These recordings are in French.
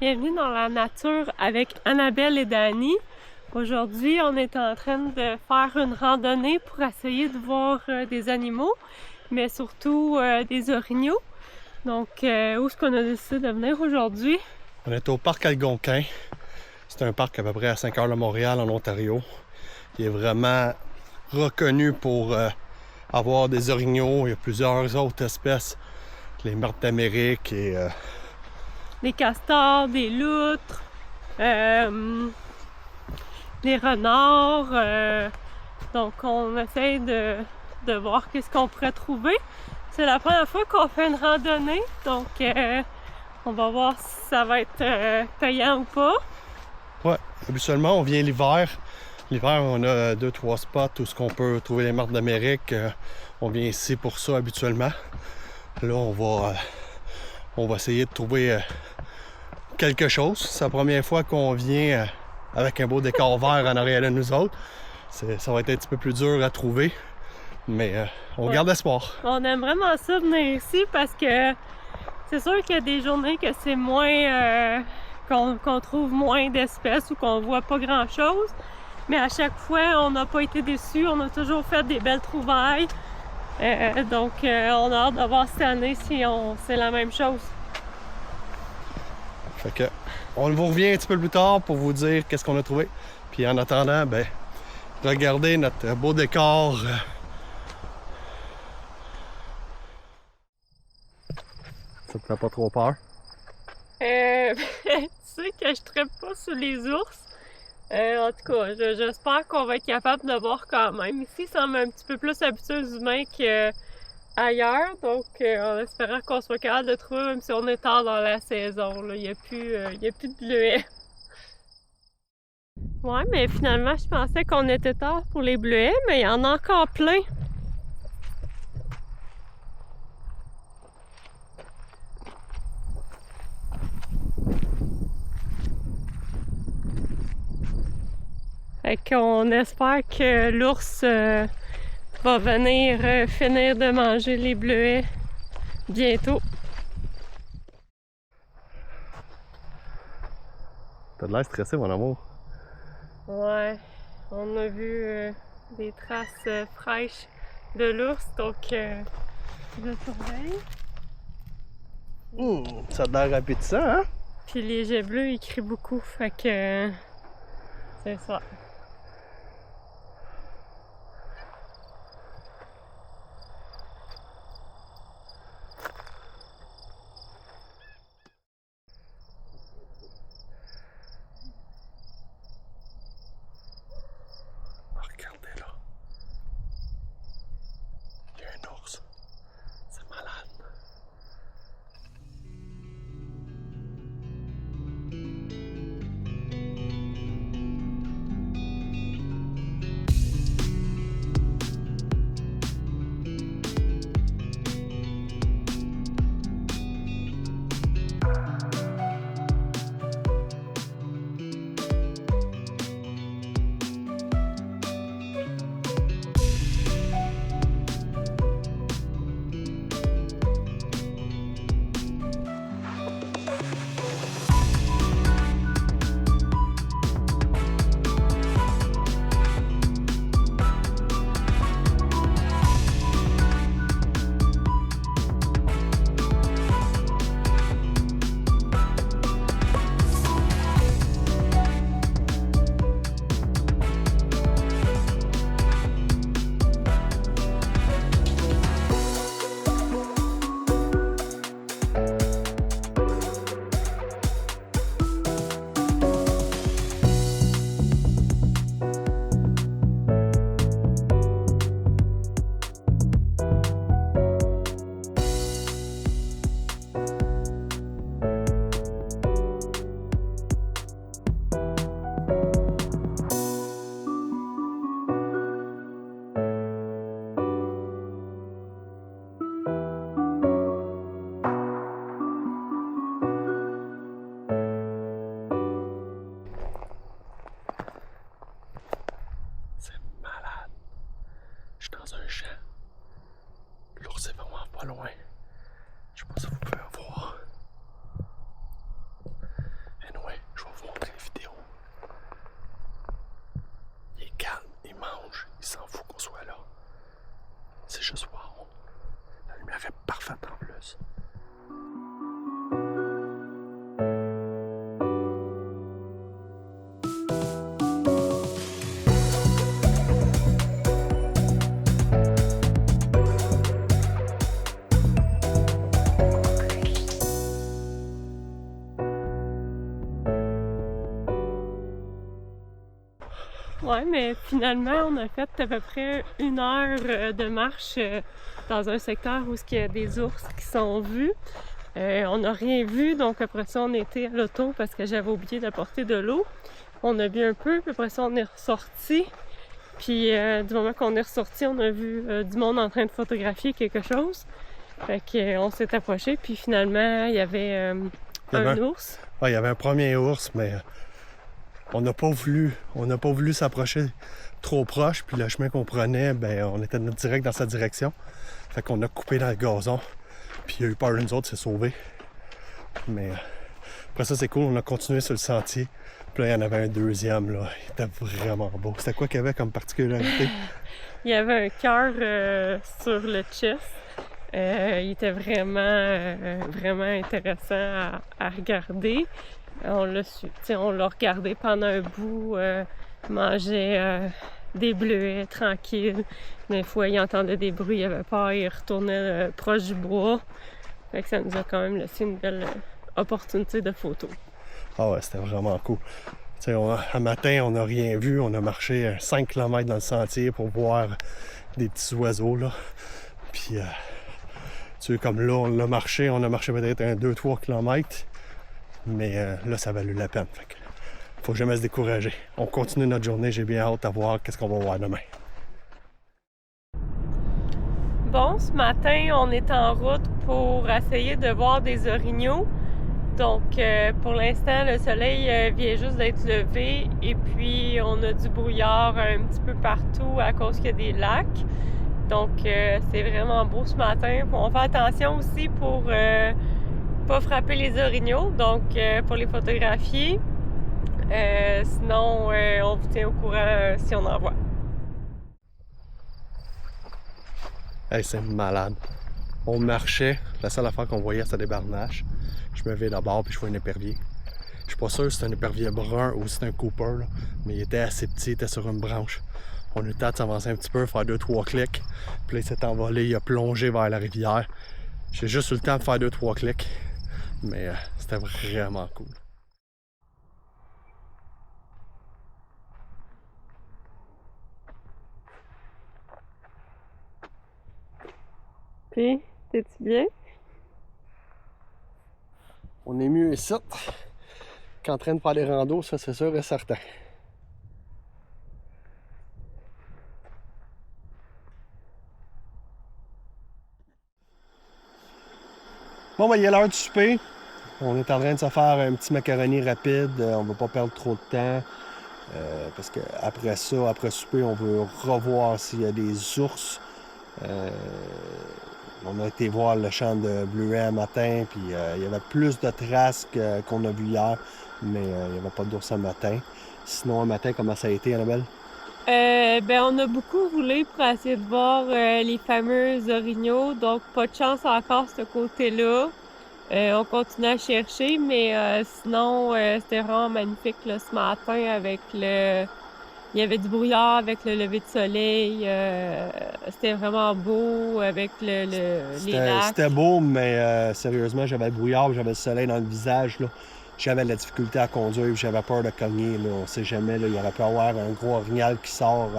Bienvenue dans la nature avec Annabelle et Dani. Aujourd'hui, on est en train de faire une randonnée pour essayer de voir des animaux, mais surtout des orignaux. Donc, où est-ce qu'on a décidé de venir aujourd'hui? On est au parc Algonquin. C'est un parc à peu près à 5 heures de Montréal, en Ontario. Il est vraiment reconnu pour avoir des orignaux. Il y a plusieurs autres espèces, les martres d'Amérique et Des castors, des loutres, des renards. Donc, on essaye de voir qu'est-ce qu'on pourrait trouver. C'est la première fois qu'on fait une randonnée, donc on va voir si ça va être payant ou pas. ouais, habituellement on vient l'hiver. L'hiver, on a 2-3 spots où on peut trouver les martres d'Amérique. On vient ici pour ça habituellement. Là, on va essayer de trouver quelque chose. C'est la première fois qu'on vient avec un beau décor vert en arrière de nous autres. Ça va être un petit peu plus dur à trouver, mais on garde espoir. On aime vraiment ça venir ici parce que c'est sûr qu'il y a des journées que c'est moins qu'on trouve moins d'espèces ou qu'on voit pas grand chose, mais à chaque fois on n'a pas été déçus, on a toujours fait des belles trouvailles. Donc on a hâte de voir cette année si c'est la même chose. Fait que on vous revient un petit peu plus tard pour vous dire qu'est-ce qu'on a trouvé. Puis en attendant, ben regardez notre beau décor. Ça te fait pas trop peur? Tu sais que je traite pas sur les ours. En tout cas, j'espère qu'on va être capable de voir quand même. Ici, ça semble un petit peu plus habitué aux humains qu'ailleurs. Donc, en espérant qu'on soit capable de trouver, même si on est tard dans la saison. Là. Il n'y a plus de bleuets. Ouais, mais finalement, je pensais qu'on était tard pour les bleuets, mais il y en a encore plein. Fait qu'on espère que l'ours va venir finir de manger les bleuets bientôt. T'as de l'air stressé, mon amour. Ouais, on a vu des traces fraîches de l'ours, donc je surveille. Ça a de l'air appétissant, hein? Puis les jets bleus, ils crient beaucoup, fait que c'est ça. Regardez là. Il y a un ours. C'est malade. Je vais vous montrer une vidéo. Il est calme, il mange, il s'en fout qu'on soit là. C'est juste wow. La lumière est parfaite en plus. Ouais, mais finalement, on a fait à peu près 1 heure de marche dans un secteur où il y a des ours qui sont vus. On n'a rien vu, donc après ça, on était à l'auto parce que j'avais oublié d'apporter de l'eau. On a bu un peu, puis après ça, on est ressorti. Puis du moment qu'on est ressorti, on a vu du monde en train de photographier quelque chose. Fait qu'on s'est approché, puis finalement, il y avait un ours. Ouais, il y avait un premier ours, mais on n'a pas voulu s'approcher trop proche, puis le chemin qu'on prenait, ben on était direct dans sa direction. Fait qu'on a coupé dans le gazon, puis il a eu peur de nous autres, s'est sauvé. Mais après ça, c'est cool, on a continué sur le sentier. Puis là, il y en avait un deuxième, là. Il était vraiment beau. C'était quoi qu'il y avait comme particularité? Il y avait un cœur sur le chest. Il était vraiment intéressant à regarder. On l'a regardé pendant un bout, mangeait des bleuets tranquille. Des fois, il entendait des bruits, il avait peur, il retournait proche du bois. Fait que ça nous a quand même laissé une belle opportunité de photo. Ah ouais, c'était vraiment cool. Un matin, on n'a rien vu. On a marché 5 km dans le sentier pour voir des petits oiseaux, là. Puis, comme là, on a marché peut-être 2-3 km. Mais là, ça a valu la peine. Fait que faut jamais se décourager. On continue notre journée. J'ai bien hâte à voir qu'est-ce qu'on va voir demain. Bon, ce matin, on est en route pour essayer de voir des orignaux. Donc, pour l'instant, le soleil vient juste d'être levé et puis on a du brouillard un petit peu partout à cause qu'il y a des lacs. Donc, c'est vraiment beau ce matin. On fait attention aussi pour pas frapper les orignaux, donc pour les photographier. Sinon, on vous tient au courant si on en voit. Hey, c'est malade. On marchait, la seule affaire qu'on voyait, c'était des barnaches. Je me vais d'abord puis je vois un épervier. Je suis pas sûr si c'est un épervier brun ou si c'est un Cooper, là, mais il était assez petit, il était sur une branche. On a eu le temps de s'avancer un petit peu, faire 2-3 clics. Puis là, il s'est envolé, il a plongé vers la rivière. J'ai juste eu le temps de faire 2-3 clics, mais c'était vraiment cool. Puis, t'es-tu bien? On est mieux ici qu'en train de faire des randos, ça c'est sûr et certain. Bon, ben, il est l'heure du souper. On est en train de se faire un petit macaroni rapide. On va pas perdre trop de temps. Parce qu'après ça, après souper, on veut revoir s'il y a des ours. On a été voir le champ de bleuets un matin, puis il y avait plus de traces qu'on a vu hier, mais il n'y avait pas d'ours un matin. Sinon, un matin, comment ça a été, Annabelle? On a beaucoup roulé pour essayer de voir les fameux orignaux, donc pas de chance encore de ce côté-là. On continue à chercher, mais sinon, c'était vraiment magnifique là, ce matin avec le... Il y avait du brouillard avec le lever de soleil. C'était vraiment beau avec les lacs. C'était beau, mais sérieusement, j'avais le brouillard, j'avais le soleil dans le visage. Là. J'avais de la difficulté à conduire, j'avais peur de cogner. Là. On sait jamais, là, il aurait pu y avoir un gros orignal qui sort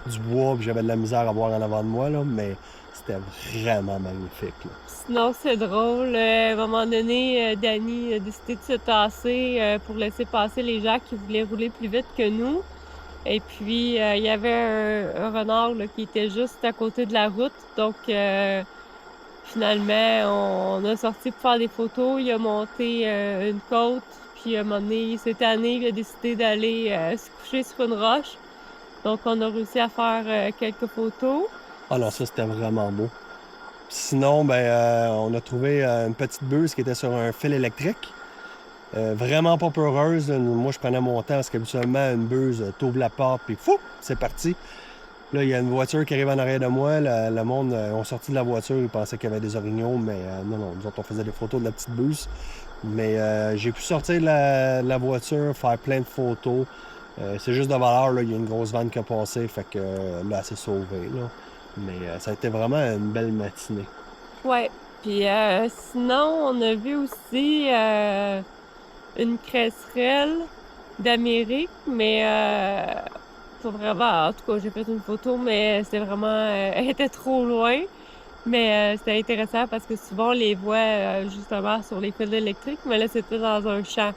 du bois, puis j'avais de la misère à voir en avant de moi, là, mais c'était vraiment magnifique. Là. Sinon, c'est drôle. À un moment donné, Danny a décidé de se tasser pour laisser passer les gens qui voulaient rouler plus vite que nous. Et puis, il y avait un renard là, qui était juste à côté de la route. Donc, finalement, on a sorti pour faire des photos. Il a monté une côte. Puis, à un moment donné, cette année, il a décidé d'aller se coucher sur une roche. Donc, on a réussi à faire quelques photos. Ah non, ça, c'était vraiment beau. Sinon, on a trouvé une petite buse qui était sur un fil électrique. Vraiment pas peureuse. Moi, je prenais mon temps parce qu'habituellement, une buse, t'ouvre la porte, puis fou, c'est parti. Là, il y a une voiture qui arrive en arrière de moi. Le monde ont sorti de la voiture, ils pensaient qu'il y avait des orignaux, mais non, nous autres, on faisait des photos de la petite buse. Mais j'ai pu sortir de la voiture, faire plein de photos. C'est juste de valeur, là, il y a une grosse vanne qui a passé, fait que là, elle s'est sauvée. Là. Mais ça a été vraiment une belle matinée. Ouais, puis sinon, on a vu aussi une cresserelle d'Amérique, mais pas vraiment, en tout cas, j'ai fait une photo, mais c'était vraiment, elle était trop loin. Mais c'était intéressant parce que souvent on les voit justement sur les fils électriques, mais là c'était dans un champ.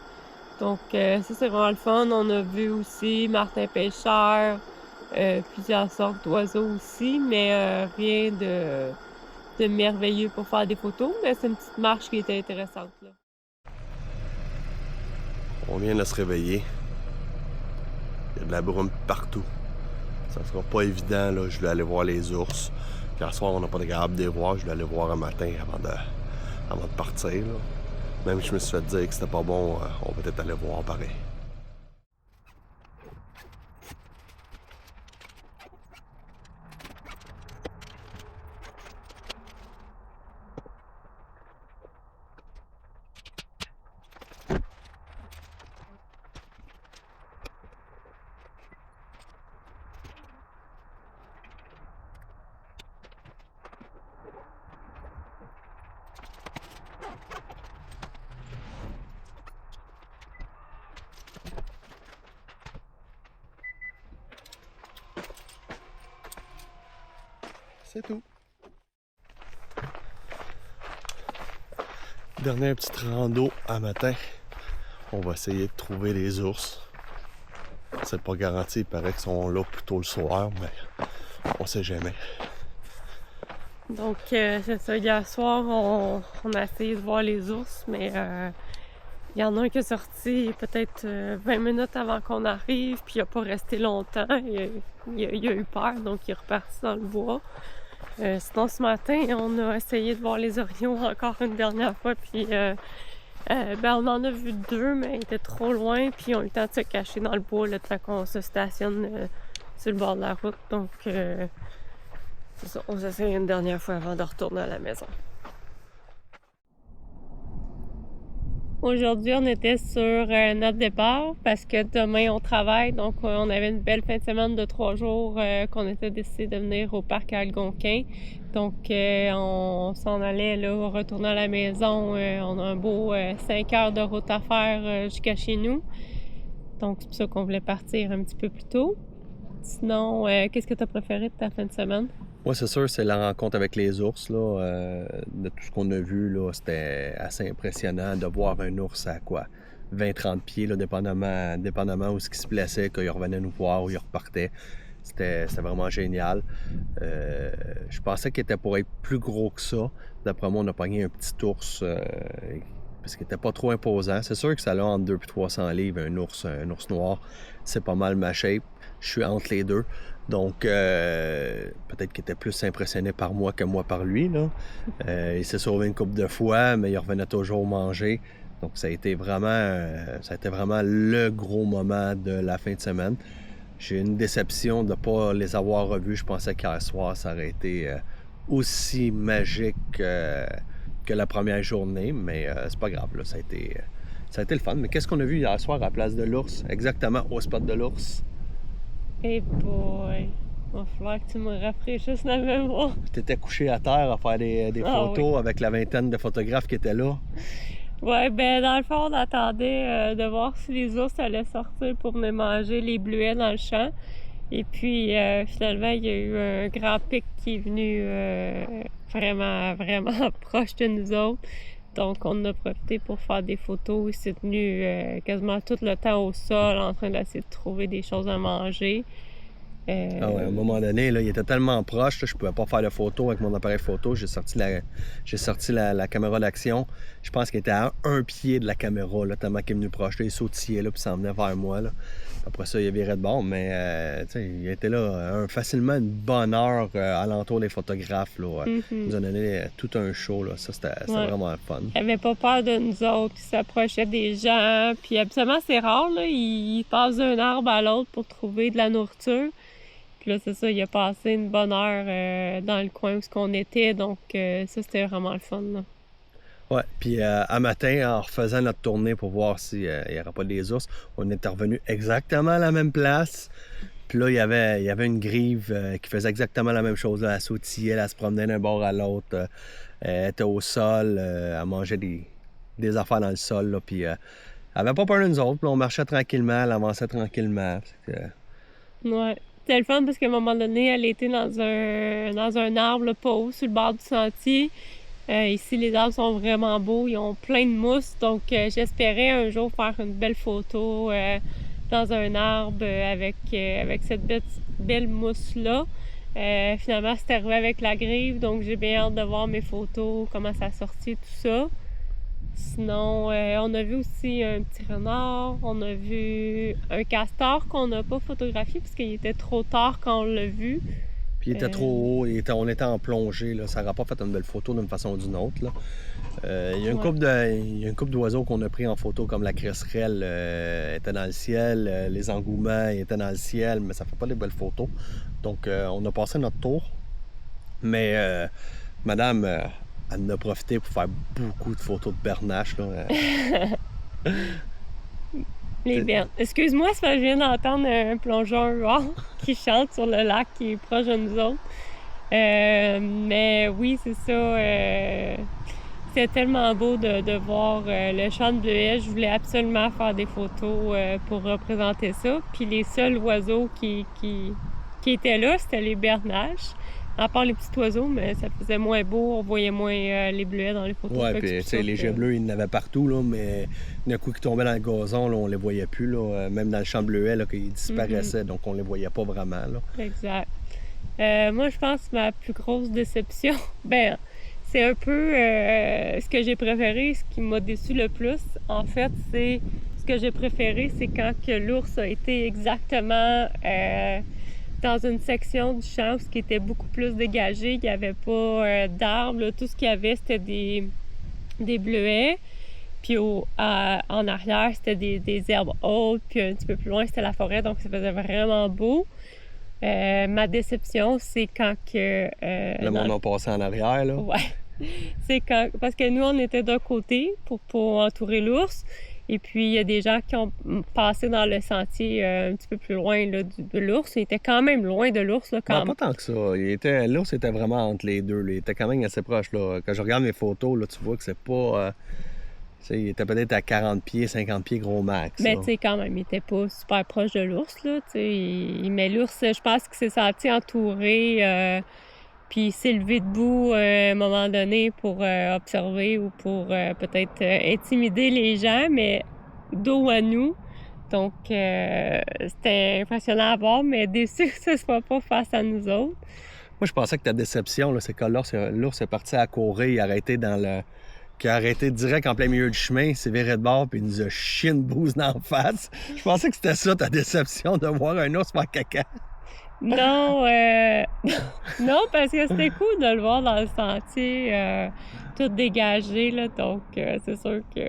Donc ça c'est vraiment le fun. On a vu aussi martin pêcheur, plusieurs sortes d'oiseaux aussi, mais rien de merveilleux pour faire des photos, mais c'est une petite marche qui était intéressante là. On vient de se réveiller. Il y a de la brume partout. Ça sera pas évident, là. Je vais aller voir les ours. Hier soir, on n'a pas été capable de les voir. Je vais aller voir un matin avant de partir. Là. Même si je me suis fait dire que c'était pas bon, on va peut-être aller voir pareil. C'est tout. Dernière petite rando à matin. On va essayer de trouver les ours. C'est pas garanti, il paraît qu'ils sont là plutôt le soir, mais on sait jamais. Donc c'est ça, hier soir on a essayé de voir les ours, mais il y en a un qui est sorti peut-être 20 minutes avant qu'on arrive, puis il n'a pas resté longtemps. Il a eu peur, donc il est reparti dans le bois. Sinon, ce matin, on a essayé de voir les orignaux encore une dernière fois, puis on en a vu 2, mais ils étaient trop loin, puis ils ont eu le temps de se cacher dans le bois le temps qu'on se stationne sur le bord de la route. Donc, c'est ça, on s'essaye une dernière fois avant de retourner à la maison. Aujourd'hui, on était sur notre départ parce que demain, on travaille. Donc, on avait une belle fin de semaine de 3 jours qu'on était décidé de venir au parc à Algonquin. Donc, on s'en allait là, retourner à la maison. On a un beau 5 heures de route à faire jusqu'à chez nous. Donc, c'est pour ça qu'on voulait partir un petit peu plus tôt. Sinon, qu'est-ce que tu as préféré de ta fin de semaine? Moi, c'est sûr, c'est la rencontre avec les ours. Là, de tout ce qu'on a vu, là, c'était assez impressionnant de voir un ours à quoi? 20-30 pieds, là, dépendamment où ce qui se plaçait, qu'il revenait nous voir ou il repartait. C'était vraiment génial. Je pensais qu'il était pour être plus gros que ça. D'après moi, on a pogné un petit ours parce qu'il n'était pas trop imposant. C'est sûr que ça a entre 200 et 300 livres, un ours noir. C'est pas mal ma shape. Je suis entre les deux. Donc, peut-être qu'il était plus impressionné par moi que moi par lui. Là. Il s'est sauvé une couple de fois, mais il revenait toujours manger. Donc, ça a été vraiment le gros moment de la fin de semaine. J'ai une déception de ne pas les avoir revus. Je pensais qu'hier soir, ça aurait été aussi magique que la première journée, mais c'est pas grave. Là, ça a été le fun. Mais qu'est-ce qu'on a vu hier soir à la place de l'ours? Exactement au spot de l'ours. Hey boy! Il va falloir que tu me rafraîchisses la mémoire. T'étais couché à terre à faire des photos avec la vingtaine de photographes qui étaient là. Ouais, ben dans le fond, on attendait de voir si les ours allaient sortir pour venir manger les bleuets dans le champ. Et puis, finalement, il y a eu un grand pic qui est venu vraiment, vraiment proche de nous autres. Donc, on en a profité pour faire des photos. Il s'est tenu quasiment tout le temps au sol en train d'essayer de trouver des choses à manger. Ah ouais, à un moment donné, là, il était tellement proche, là, je pouvais pas faire de photo avec mon appareil photo. J'ai sorti la caméra d'action. Je pense qu'il était à un pied de la caméra, là, tellement qu'il est venu proche. Là, il sautillait là, puis s'en venait vers moi. Là. Après ça, il viré de bord, mais il était là facilement une bonne heure alentour des photographes. Là, Il nous a donné tout un show. Là. Ça, c'était vraiment fun. Il avait pas peur de nous autres, il s'approchait des gens. Puis habituellement, c'est rare, là, il passe d'un arbre à l'autre pour trouver de la nourriture. Puis là, c'est ça, il a passé une bonne heure dans le coin où on était, donc ça, c'était vraiment le fun. Là. Ouais, puis à matin, en refaisant notre tournée pour voir s'il n'y aurait pas des ours, on était revenu exactement à la même place. Puis là, il y avait une grive qui faisait exactement la même chose. Là. Elle sautillait, elle se promenait d'un bord à l'autre. Elle était au sol, elle mangeait des affaires dans le sol. Là, puis elle avait pas peur de nous autres. Puis on marchait tranquillement, elle avançait tranquillement. Ouais. C'était le fun parce qu'à un moment donné, elle était dans un arbre, là, pas haut, sur le bord du sentier. Ici, les arbres sont vraiment beaux, ils ont plein de mousse, donc j'espérais un jour faire une belle photo dans un arbre avec cette belle mousse-là. Finalement, c'est arrivé avec la grive, donc j'ai bien hâte de voir mes photos, comment ça a sorti, tout ça. Sinon, on a vu aussi un petit renard, on a vu un castor qu'on n'a pas photographié parce qu'il était trop tard quand on l'a vu. Puis il était trop haut, on était en plongée, là. Ça n'aurait pas fait une belle photo d'une façon ou d'une autre. Là. Il y a une couple d'oiseaux qu'on a pris en photo, comme la cresserelle était dans le ciel, les engouements étaient dans le ciel, mais ça fait pas des belles photos. Donc on a passé notre tour. Mais madame, elle en a profité pour faire beaucoup de photos de bernaches. Là. Excuse-moi, c'est parce que je viens d'entendre un plongeur rare qui chante sur le lac qui est proche de nous autres. Mais oui, c'est ça. C'était tellement beau de voir le champ de bleuets. Je voulais absolument faire des photos pour représenter ça. Puis les seuls oiseaux qui étaient là, c'était les bernaches. À part les petits oiseaux, mais ça faisait moins beau, on voyait moins les bleuets dans les photos. Ouais, puis tu sais, les jets bleus, il y en avait partout, là, mais d'un coup, qui tombaient dans le gazon, là, on les voyait plus, là, même dans le champ de bleuets, là, qu'ils disparaissaient, donc on les voyait pas vraiment, là. Exact. Moi, je pense que ma plus grosse déception, c'est un peu ce que j'ai préféré, ce qui m'a déçu le plus. En fait, ce que j'ai préféré, c'est quand que l'ours a été exactement dans une section du champ qui était beaucoup plus dégagée. Il n'y avait pas d'arbres. Là. Tout ce qu'il y avait, c'était des bleuets. Puis en arrière, c'était des herbes hautes. Puis un petit peu plus loin, c'était la forêt. Donc, ça faisait vraiment beau. Ma déception, c'est quand que... le monde a passé en arrière, là. Ouais. C'est quand... Parce que nous, on était d'un côté pour entourer l'ours. Et puis, il y a des gens qui ont passé dans le sentier un petit peu plus loin là, de l'ours. Il était quand même loin de l'ours. Là, quand pas tant que ça. L'ours était vraiment entre les deux. Là. Il était quand même assez proche. Là. Quand je regarde mes photos, là, tu vois que c'est pas... il était peut-être à 40 pieds, 50 pieds gros max. Mais tu sais, quand même, il était pas super proche de l'ours. Là, mais l'ours, je pense qu'il s'est senti entouré... Puis il s'est levé debout à un moment donné pour observer ou pour peut-être intimider les gens, mais dos à nous. Donc, c'était impressionnant à voir, mais déçu que ce ne soit pas face à nous autres. Moi, je pensais que ta déception, là, c'est que l'ours est parti à courir, il a arrêté direct en plein milieu du chemin, il s'est viré de bord, puis il nous a chié une bouse d'en face. Je pensais que c'était ça ta déception, de voir un ours faire caca. Non, non, parce que c'était cool de le voir dans le sentier, tout dégagé, là, donc c'est sûr que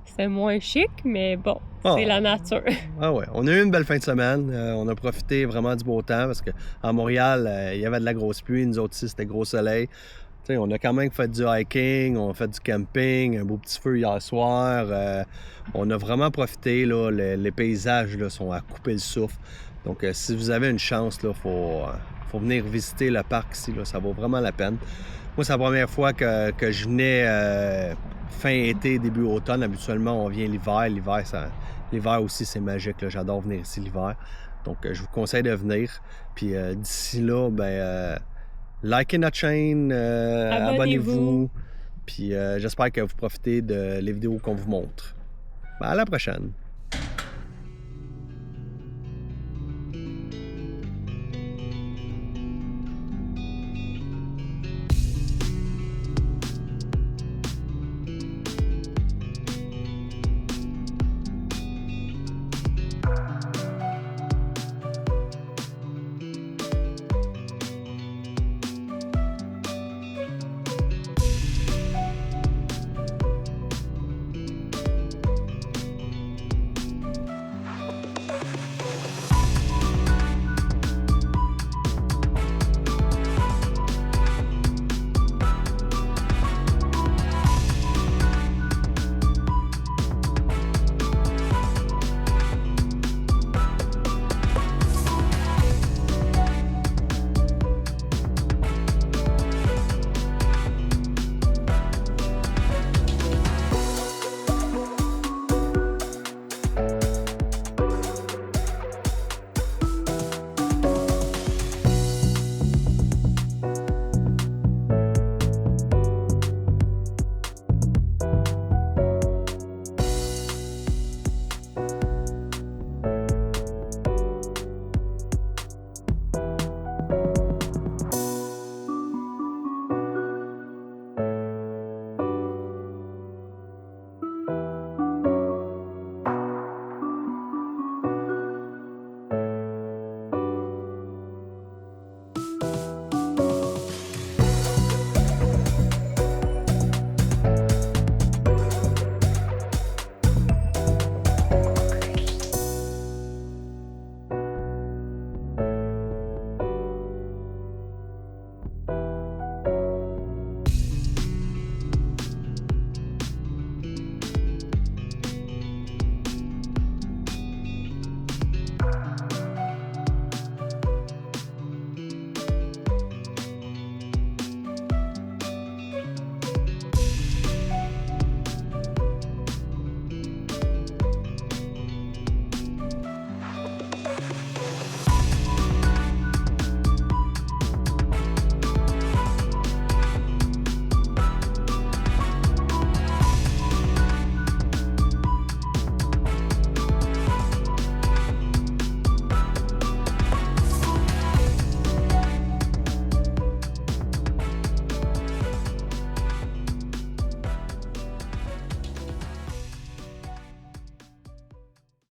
c'est moins chic, mais bon, c'est la nature. Ah ouais, on a eu une belle fin de semaine, on a profité vraiment du beau temps, parce qu'à Montréal, il y avait de la grosse pluie, nous autres ici, c'était gros soleil. T'sais, on a quand même fait du hiking, on a fait du camping, un beau petit feu hier soir. On a vraiment profité, là, les paysages là, sont à couper le souffle. Donc, si vous avez une chance, il faut venir visiter le parc ici. Là, ça vaut vraiment la peine. Moi, c'est la première fois que je venais fin été, début automne. Habituellement, on vient l'hiver. L'hiver aussi, c'est magique. Là. J'adore venir ici l'hiver. Donc, je vous conseille de venir. Puis d'ici là, likez notre chaîne, abonnez-vous. Puis j'espère que vous profitez des vidéos qu'on vous montre. À la prochaine!